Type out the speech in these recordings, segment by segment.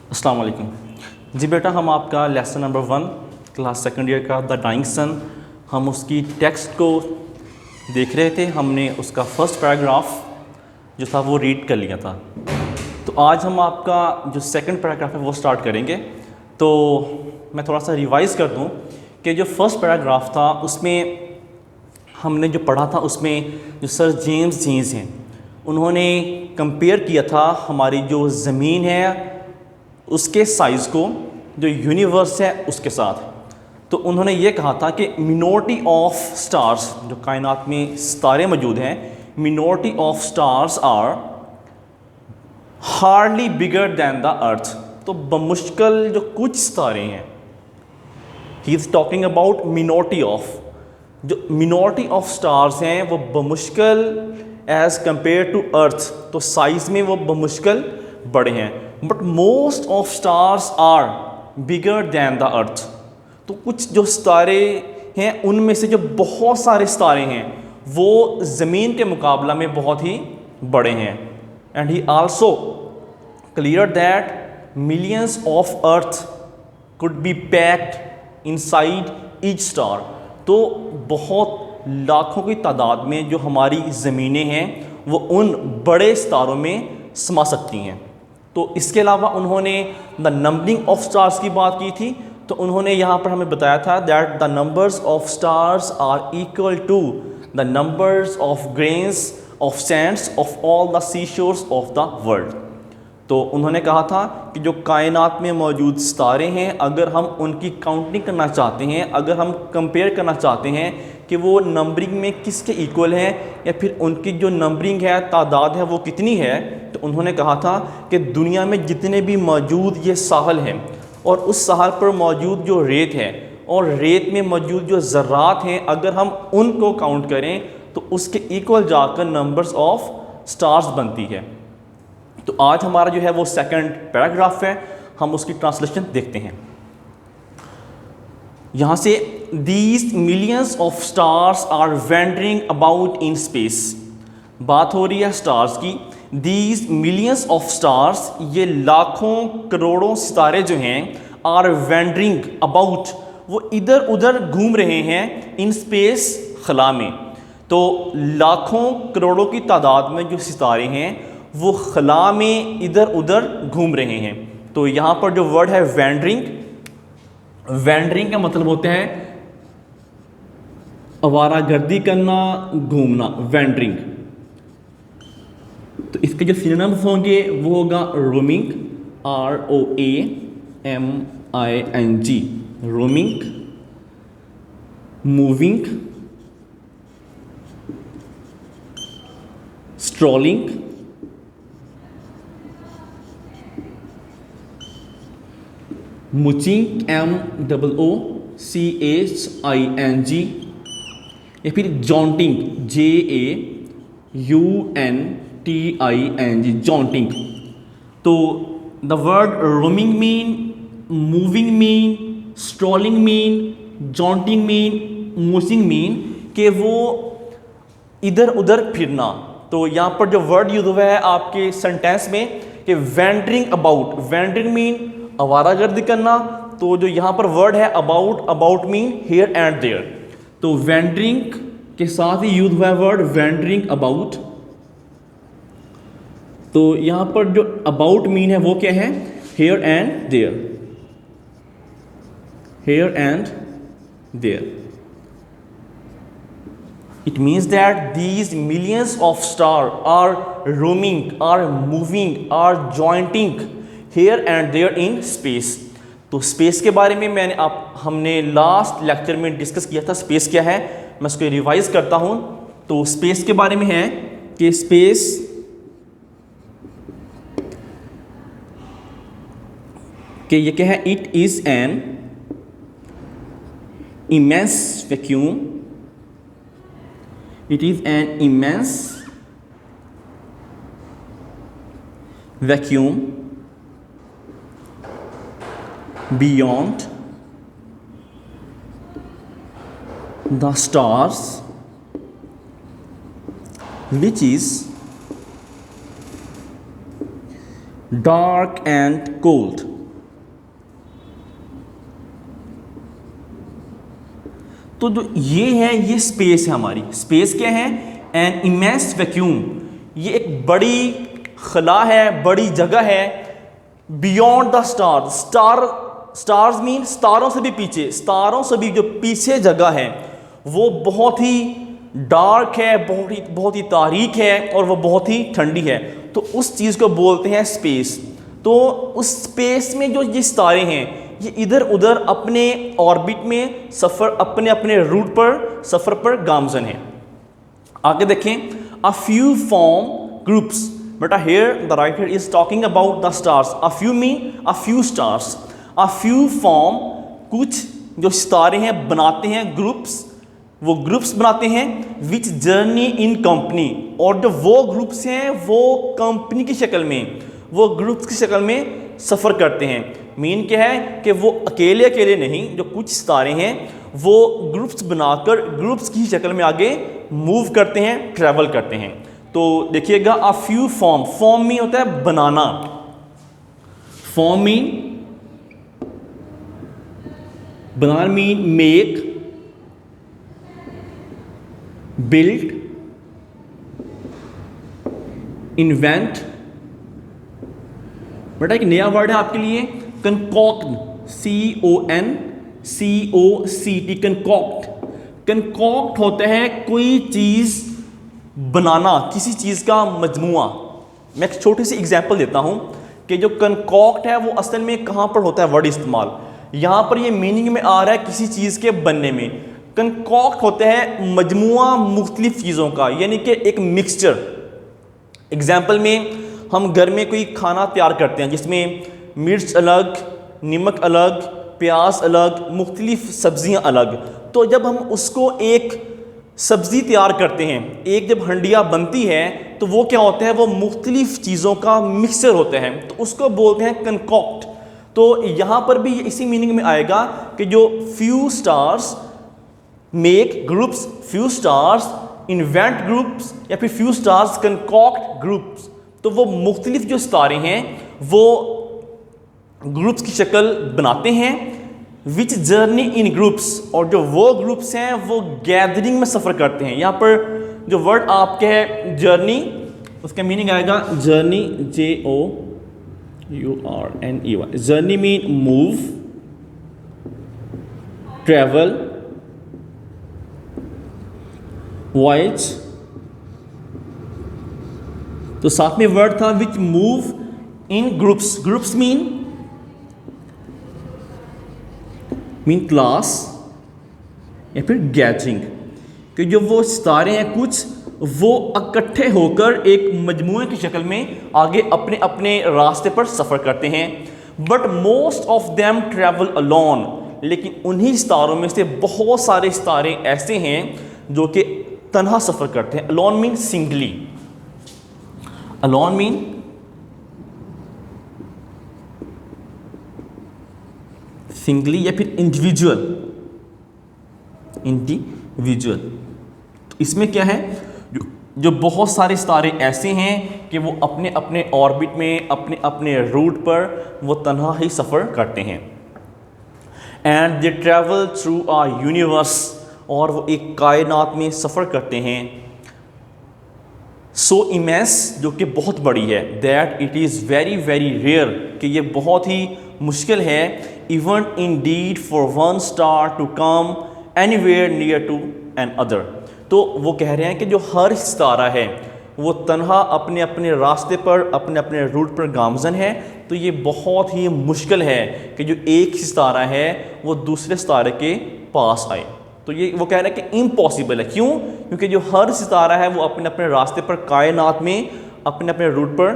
अस्सलाम वालेकुम। जी बेटा, हम आपका lesson number 1 class second year का द डाइंग सन, हम उसकी टेक्स्ट को देख रहे थे। हमने उसका फर्स्ट पैराग्राफ जो था वो रीड कर लिया था। तो आज हम आपका जो सेकंड पैराग्राफ है वो स्टार्ट करेंगे। तो मैं थोड़ा सा रिवाइज़ कर दूं कि जो फर्स्ट पैराग्राफ था उसमें हमने जो पढ़ा था, उसमें जो सर जेम्स जीन्स हैं उन्होंने कंपेयर किया था हमारी जो ज़मीन है उसके साइज़ को जो यूनिवर्स है उसके साथ। तो उन्होंने ये कहा था कि मिनॉरिटी ऑफ स्टार्स, जो कायनात में सितारे मौजूद हैं, minority of stars are hardly bigger than the earth. तो बमुश्किल जो कुछ सितारे हैं, he is talking about minority of, जो मिनॉरिटी ऑफ स्टार्स हैं वो बमुश्किल एज़ कंपेयर टू अर्थ, तो साइज़ में वो बमुश्किल बड़े हैं। But most of stars are bigger than the earth. तो कुछ जो सितारे हैं उनमें से जो बहुत सारे सितारे हैं वो ज़मीन के मुकाबला में बहुत ही बड़े हैं। And he also clear that millions of earth could be packed inside each star. तो बहुत लाखों की तादाद में जो हमारी ज़मीनें हैं वो उन बड़े सितारों में समा सकती हैं। तो इसके अलावा उन्होंने द नंबरिंग ऑफ स्टार्स की बात की थी। तो उन्होंने यहाँ पर हमें बताया था that the numbers of stars are equal to the numbers of grains of sands of all the sea shores of the world. तो उन्होंने कहा था कि जो कायनात में मौजूद सितारे हैं, अगर हम उनकी काउंटिंग करना चाहते हैं, अगर हम कंपेयर करना चाहते हैं कि वो नंबरिंग में किसके इक्वल हैं या फिर उनकी जो नंबरिंग है, तादाद है, वो कितनी है, तो उन्होंने कहा था कि दुनिया में जितने भी मौजूद ये साहल हैं और उस साहल पर मौजूद जो रेत है और रेत में मौजूद जो ज़र्रात हैं, अगर हम उनको काउंट करें तो उसके इक्वल जाकर नंबर्स ऑफ स्टार्स बनती है। तो आज हमारा जो है वो सेकंड पैराग्राफ है, हम उसकी ट्रांसलेशन देखते हैं। यहाँ से these millions of stars are wandering about in space. बात हो रही है स्टार्स की। दीज मिलियंस ऑफ स्टार्स, ये लाखों करोड़ों सितारे जो हैं, आर वेंडरिंग अबाउट, वो इधर उधर घूम रहे हैं, इन स्पेस, खला में। तो लाखों करोड़ों की तादाद में जो सितारे हैं वो खला में इधर उधर घूम रहे हैं। तो यहाँ पर जो वर्ड है वेंडरिंग, वेंडरिंग का मतलब होता है आवारागर्दी करना, घूमना, वेंडरिंग। तो इसके जो सिनोनिम्स होंगे वो होगा roaming, ROAMING, roaming, moving, strolling, mooching, MOOCHING, या फिर जॉन्टिंग, JAUNTING, जॉन्टिंग। तो the word roaming mean, moving mean, strolling mean, jaunting mean, mooching mean कि वो इधर उधर फिरना। तो यहाँ पर जो वर्ड यूज हुआ है आपके सेंटेंस में कि वेंडरिंग अबाउट, वेंडरिंग मीन आवारागर्दी करना। तो जो यहाँ पर वर्ड है about, about mean here and there. तो वेंडरिंग के साथ ही यूज हुआ है वर्ड वेंडरिंग अबाउट। तो यहाँ पर जो अबाउट मीन है वो क्या है, here and there, here and there. It means that these millions of stars are roaming, are moving, are jointing here and there in space. तो स्पेस के बारे में हमने लास्ट लेक्चर में डिस्कस किया था। स्पेस क्या है, मैं उसको रिवाइज करता हूँ। तो स्पेस के बारे में है कि स्पेस कि ये क्या है, it is an immense vacuum, it is an immense vacuum beyond the stars, which is dark and cold. तो जो ये है, ये स्पेस है हमारी। स्पेस क्या है? An immense vacuum. ये एक बड़ी खला है, बड़ी जगह है, बियॉन्ड द स्टार्स मीन सितारों से भी पीछे, सितारों से भी जो पीछे जगह है वो बहुत ही डार्क है, बहुत ही तारीक है और वो बहुत ही ठंडी है। तो उस चीज़ को बोलते हैं स्पेस। तो उस स्पेस में जो ये सितारे हैं ये इधर उधर अपने ऑर्बिट में सफ़र, अपने अपने रूट पर सफ़र पर गामजन है। आगे देखें, अ फ्यू फॉर्म ग्रुप्स, बेटा here the writer is talking about the stars. A few mean a few stars, a few form, कुछ जो सितारे हैं बनाते हैं ग्रुप्स, वो ग्रुप्स बनाते हैं विच जर्नी इन कंपनी, और जो वो ग्रुप्स हैं वो कंपनी की शक्ल में, वो ग्रुप्स की शक्ल में सफ़र करते हैं। मीन क्या है कि वो अकेले अकेले नहीं, जो कुछ सितारे हैं वो ग्रुप्स बनाकर ग्रुप्स की शक्ल में आगे मूव करते हैं, ट्रैवल करते हैं। तो देखिएगा, अ फ्यू फॉर्म, फॉर्म मीन होता है बनाना, फॉर्म मीन बनाना, मीन मेक, बिल्ड, इन्वेंट। बेटा एक नया वर्ड है आपके लिए, कंकॉक्ट, CONCOCT, कंकॉक्ट। कंकॉक्ट होता है कोई चीज़ बनाना, किसी चीज़ का मजमुआ। मैं एक छोटी सी एग्जांपल देता हूँ कि जो कंकॉक्ट है वो असल में कहाँ पर होता है वर्ड इस्तेमाल। यहाँ पर ये मीनिंग में आ रहा है किसी चीज़ के बनने में। कंकॉक्ट होता है मजमुआ मुख्तलिफ चीज़ों का, यानी कि एक मिक्सचर। एग्जाम्पल में हम घर में कोई खाना तैयार करते हैं जिसमें मिर्च अलग, नमक अलग, प्याज अलग, मुख्तलिफ सब्जियां अलग। तो जब हम उसको एक सब्ज़ी तैयार करते हैं, एक जब हंडिया बनती है तो वो क्या होता है, वो मुख्तलिफ चीज़ों का मिक्सचर होता है, तो उसको बोलते हैं कंकॉक्ट। तो यहाँ पर भी इसी मीनिंग में आएगा कि जो few stars make groups, few stars invent groups, या फिर फ्यू स्टार्स कंकॉक्ट ग्रुप्स। तो वो मुख्तलिफ जो सितारे हैं वो ग्रुप्स की शक्ल बनाते हैं, विच जर्नी इन ग्रुप्स, और जो वो ग्रुप्स हैं वो गैदरिंग में सफ़र करते हैं। यहाँ पर जो वर्ड आपके है जर्नी, उसका मीनिंग आएगा journey, JOURNEY। Journey mean move, travel, voyage. तो साथ में वर्ड था which move in groups. Groups mean class या फिर गैदरिंग, कि जो वो सितारे हैं कुछ वो इकट्ठे होकर एक मजमूए की शक्ल में आगे अपने अपने रास्ते पर सफ़र करते हैं। But most of them travel alone, लेकिन उन्हीं सितारों में से बहुत सारे सितारे ऐसे हैं जो कि तन्हा सफ़र करते हैं। Alone mean singly, alone mean singly या फिर इंडिविजुअल, तो इसमें क्या है, जो बहुत सारे सितारे ऐसे हैं कि वो अपने अपने ऑर्बिट में, अपने अपने रूट पर वो तन्हा ही सफ़र करते हैं। And they travel through a universe, और वो एक कायनात में सफ़र करते हैं। सो इमेंस, जो कि बहुत बड़ी है, that it is very very rare, कि ये बहुत ही मुश्किल है, even indeed for one star to come anywhere near to another. तो वो कह रहे हैं कि जो हर सितारा है वो तन्हा अपने अपने रास्ते पर, अपने अपने रूट पर गामजन है। तो ये बहुत ही मुश्किल है कि जो एक सितारा है वो दूसरे सितारे के पास आए। तो ये वो कह रहे हैं कि इम्पॉसिबल है। क्यों? क्योंकि जो हर सितारा है वो अपने अपने रास्ते पर कायनात में अपने अपने रूट पर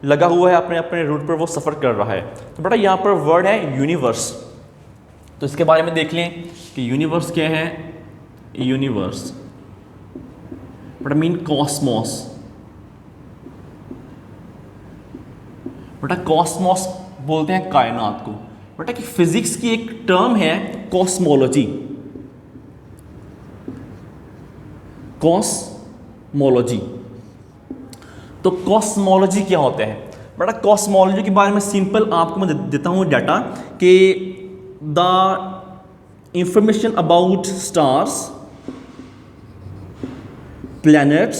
लगा हुआ है, अपने अपने रूट पर वो सफ़र कर रहा है। तो बेटा यहाँ पर वर्ड है यूनिवर्स, तो इसके बारे में देख लें कि यूनिवर्स क्या है। यूनिवर्स बेटा मीन कॉस्मोस। बेटा कॉस्मोस बोलते हैं कायनात को। बेटा कि फिजिक्स की एक टर्म है कॉस्मोलॉजी, कॉस्मोलॉजी। तो कॉस्मोलॉजी क्या होता है? बेटा कॉस्मोलॉजी के बारे में सिंपल आपको मैं देता हूँ डाटा कि द information about stars, planets,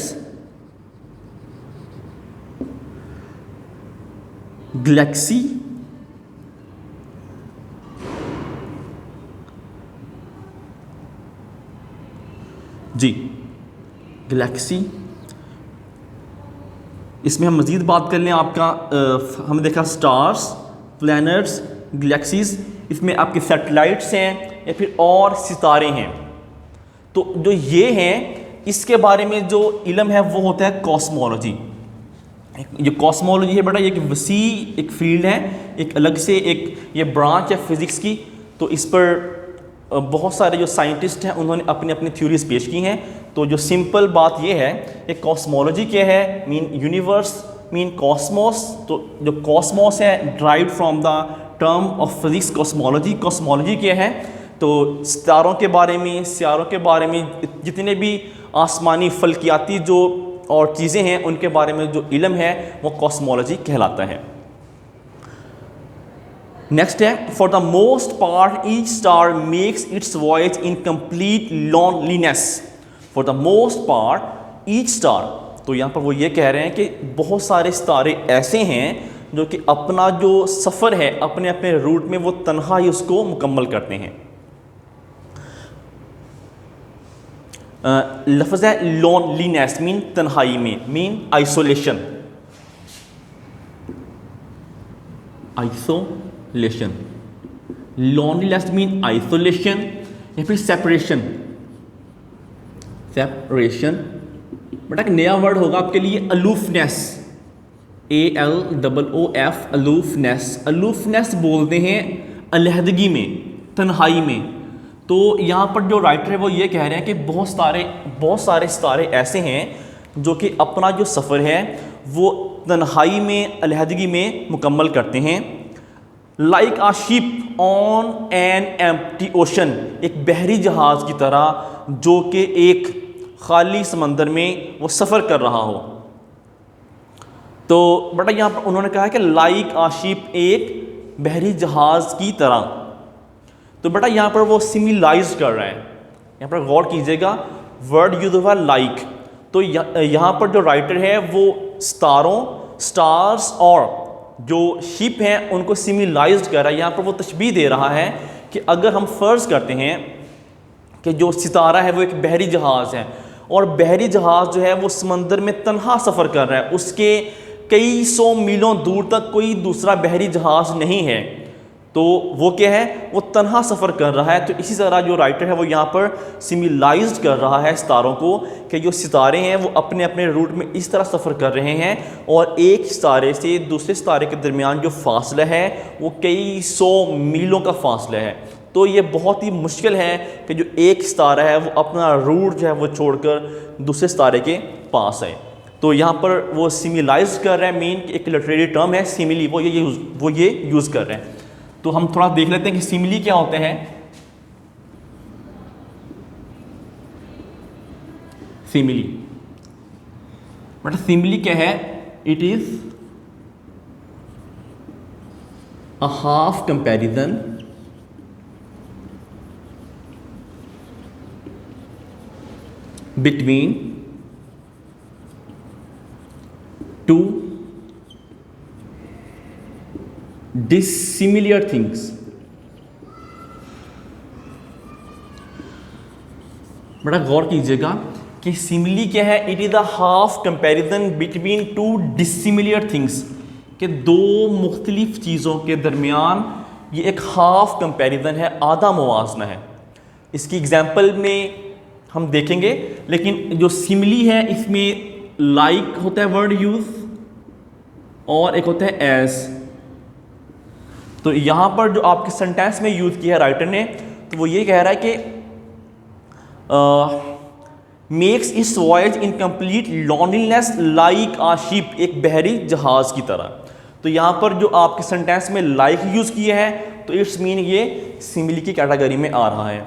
galaxy, जी गैलेक्सी। इसमें हम मज़ीद बात कर लें आपका हमने देखा स्टार्स, प्लैनेट्स, गैलेक्सीज, इसमें आपके सैटेलाइट्स हैं या फिर और सितारे हैं। तो जो ये हैं इसके बारे में जो इल्म है वो होता है कॉस्मोलॉजी। जो कॉस्मोलॉजी है बेटा ये एक वसी एक फील्ड है, एक अलग से एक ये ब्रांच है फिज़िक्स की। तो इस पर बहुत सारे जो साइंटिस्ट हैं उन्होंने अपनी अपनी थ्योरीज पेश की हैं। तो जो सिंपल बात ये है एक कॉस्मोलॉजी क्या है, मीन यूनिवर्स, मीन कॉस्मोस। तो जो कॉस्मोस है derived from the term of physics cosmology. Cosmology क्या है तो सितारों के बारे में, सियारों के बारे में, जितने भी आसमानी फल्कियाती जो और चीज़ें हैं उनके बारे में जो इल्म है वो कॉस्मोलॉजी कहलाता है। नेक्स्ट है for the most part each star makes its voyage in complete loneliness. For the most part each star, तो यहाँ पर वो ये कह रहे हैं कि बहुत सारे सितारे ऐसे हैं जो कि अपना जो सफ़र है अपने अपने रूट में वो तन्हा ही उसको मुकम्मल करते हैं। लफ्ज़ है लोनलीनेस, मीन तन्हाई में, mean isolation, isolation. Loneliness mean isolation या फिर सेपरेशन, सेपरेशन। बट एक नया वर्ड होगा आपके लिए अलूफनेस, ALOOF, अलूफनेस। अलूफनेस बोलते हैं अलहदगी में, तन्हाई में। तो यहाँ पर जो राइटर है वो ये कह रहे हैं कि बहुत सारे सितारे ऐसे हैं जो कि अपना जो सफ़र है वो तन्हाई में, अलहदगी में मुकम्मल करते हैं। Like a ship on an empty ocean, एक बहरी जहाज़ की तरह जो कि एक खाली समंदर में वो सफ़र कर रहा हो। तो बेटा यहाँ पर उन्होंने कहा है कि लाइक आ शिप, एक बहरी जहाज़ की तरह। तो बेटा यहाँ पर वो सिमिलाइज कर रहा है, यहाँ पर गौर कीजिएगा वर्ड यूज हुआ लाइक। तो यहाँ पर जो राइटर है वो सितारों, स्टार्स और जो शिप हैं उनको सिमिलाइज कर रहा है। यहाँ पर वो तशबीह दे रहा है कि अगर हम फ़र्ज़ करते हैं कि जो सितारा है वो एक बहरी जहाज़ है और बहरी जहाज़ जो है वो समंदर में तन्हा सफ़र कर रहा है, उसके कई सौ मीलों दूर तक कोई दूसरा बहरी जहाज़ नहीं है, तो वो क्या है वो तन्हा सफ़र कर रहा है। तो इसी तरह जो राइटर है वो यहाँ पर सिमिलाइज कर रहा है सितारों को कि जो सितारे हैं वो अपने अपने रूट में इस तरह सफ़र कर रहे हैं और एक सितारे से दूसरे सितारे के दरमियान जो फासला है वो कई सौ मीलों का फासला है। तो ये बहुत ही मुश्किल है कि जो एक सितारा है वो अपना रूट जो है वो छोड़कर दूसरे सितारे के पास है। तो यहाँ पर वो सिमिलाइज कर रहे हैं, मीन एक लिटरेरी टर्म है सिमिली, वो ये यूज़ कर रहे हैं। तो हम थोड़ा देख लेते हैं कि सिमिली क्या होते हैं। सिमिली मतलब सिमिली क्या है, it is a half comparison between two dissimilar things। बड़ा गौर कीजिएगा कि सिमिली क्या है, it is a half comparison between two dissimilar things, कि दो मुख्तलिफ चीज़ों के दरमियान ये एक हाफ कंपैरिजन है, आधा मुवाजना है। इसकी एग्जांपल में हम देखेंगे, लेकिन जो सिमिली है इसमें लाइक होता है वर्ड यूज और एक होता है एज। तो यहाँ पर जो आपके सेंटेंस में यूज़ किया है राइटर ने, तो वो ये कह रहा है कि makes its voyage in complete loneliness like a ship, एक बहरी जहाज़ की तरह। तो यहाँ पर जो आपके सेंटेंस में लाइक यूज़ किया है तो इट्स मीन ये सिमिली की कैटेगरी में आ रहा है।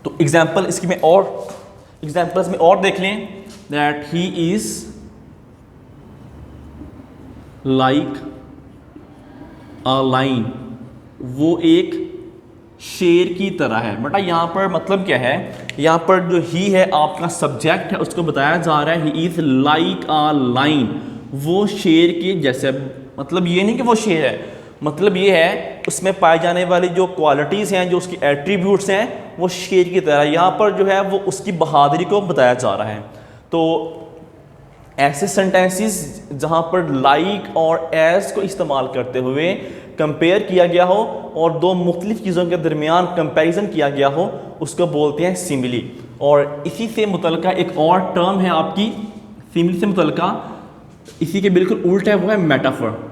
तो एग्जाम्पल इसकी में और एग्जाम्पल्स में और देख लें, that he is like a line, वो एक शेर की तरह है। बेटा यहाँ पर मतलब क्या है, यहाँ पर जो ही है आपका सब्जेक्ट है, उसको बताया जा रहा है he is like a line, वो शेर के जैसे। मतलब ये नहीं कि वो शेर है, मतलब ये है उसमें पाए जाने वाली जो क्वालिटीज़ हैं, जो उसकी एट्रीब्यूट्स हैं, वो शेर की तरह। यहाँ पर जो है वो उसकी बहादुरी को बताया जा रहा है। तो ऐसे सेंटेंसेस जहाँ पर लाइक और एज को इस्तेमाल करते हुए कंपेयर किया गया हो और दो मुख्तलिफ चीज़ों के दरमियान कंपैरिजन किया गया हो, उसको बोलते हैं सिमिली। और इसी से मुतल्लिका एक और टर्म है आपकी सिमिली से मुतल्लिका, इसी के बिल्कुल उल्टा है, वो है मेटाफर।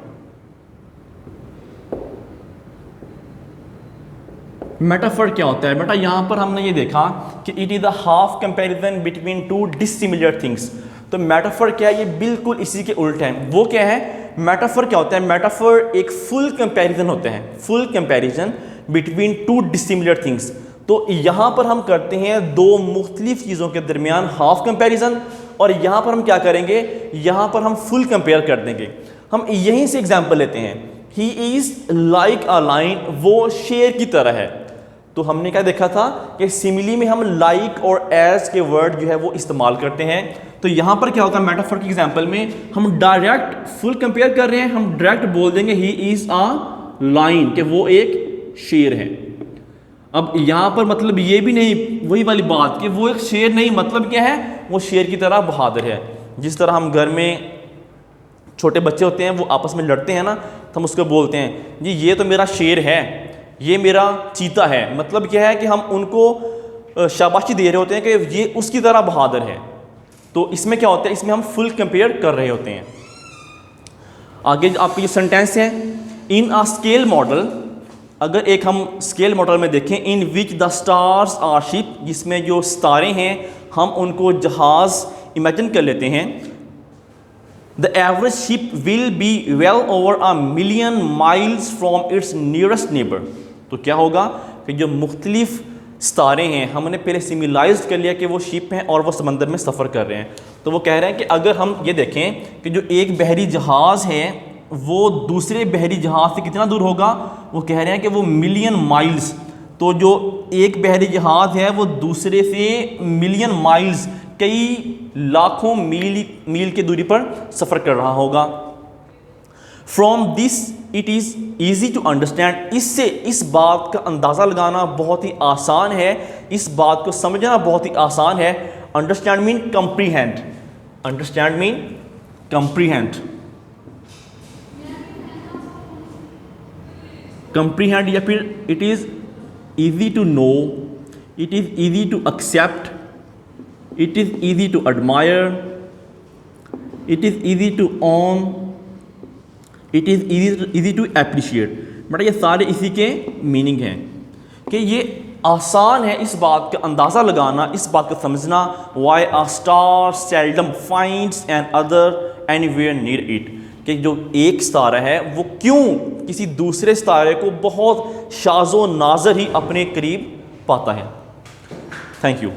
मेटाफर क्या होता है बेटा, यहाँ पर हमने ये देखा कि it is the half comparison between two dissimilar things. तो मेटाफर क्या है, ये बिल्कुल इसी के उल्टा है। वो क्या है, मेटाफर क्या होता है, मेटाफर एक फुल कंपैरिजन होते हैं, full comparison between two dissimilar things. तो यहाँ पर हम करते हैं दो मुख्तलिफ चीज़ों के दरमियान हाफ कंपैरिजन, और यहाँ पर हम क्या करेंगे, यहाँ पर हम फुल कंपेयर कर देंगे। हम यहीं से एग्जाम्पल लेते हैं, he is like a line, वो शेर की तरह है। तो हमने क्या देखा था कि सिमिली में हम लाइक और एज के वर्ड जो है वो इस्तेमाल करते हैं। तो यहाँ पर क्या होता है, मेटाफर के एग्जाम्पल में हम डायरेक्ट फुल कंपेयर कर रहे हैं, हम डायरेक्ट बोल देंगे ही इज़ अ लाइन, कि वो एक शेर है। अब यहाँ पर मतलब ये भी नहीं, वही वाली बात कि वो एक शेर नहीं, मतलब क्या है, वो शेर की तरह बहादुर है। जिस तरह हम घर में छोटे बच्चे होते हैं, वो आपस में लड़ते हैं ना, तो हम उसको बोलते हैं जी ये तो मेरा शेर है, ये मेरा चीता है। मतलब क्या है कि हम उनको शाबाशी दे रहे होते हैं कि ये उसकी तरह बहादुर है। तो इसमें क्या होता है, इसमें हम फुल कंपेयर कर रहे होते हैं। आगे आपके जो सेंटेंस है, इन अ स्केल मॉडल, अगर एक हम स्केल मॉडल में देखें, in which the stars are ship, जिसमें जो सितारे हैं हम उनको जहाज़ इमेजिन कर लेते हैं। The average ship will be well over a million miles from its nearest neighbour. तो क्या होगा कि जो मुख्तलिफ सितारे हैं, हमने पहले सिमिलाइज कर लिया कि वो शिप हैं और वो समंदर में सफ़र कर रहे हैं। तो वो कह रहे हैं कि अगर हम ये देखें कि जो एक बहरी जहाज़ है वो दूसरे बहरी जहाज़ से कितना दूर होगा, वो कह रहे हैं कि वो मिलियन माइल्स। तो जो एक बहरी जहाज़ है वो दूसरे से मिलियन माइल्स, कई लाखों मील की दूरी पर सफ़र कर रहा होगा। From this it is easy to understand, इससे इस बात का अंदाज़ा लगाना बहुत ही आसान है, इस बात को समझना बहुत ही आसान है। Understand mean comprehend, understand mean comprehend, comprehend या फिर it is easy to know, it is easy to accept, it is easy to admire, it is easy to own, it is easy to appreciate. बेटा ये सारे इसी के meaning हैं कि ये आसान है इस बात का अंदाज़ा लगाना, इस बात को समझना, why a star seldom finds another anywhere near it, कि जो एक सितारा है वो क्यों किसी दूसरे सितारे को बहुत शाज़ो नाज़र ही अपने करीब पाता है। Thank you.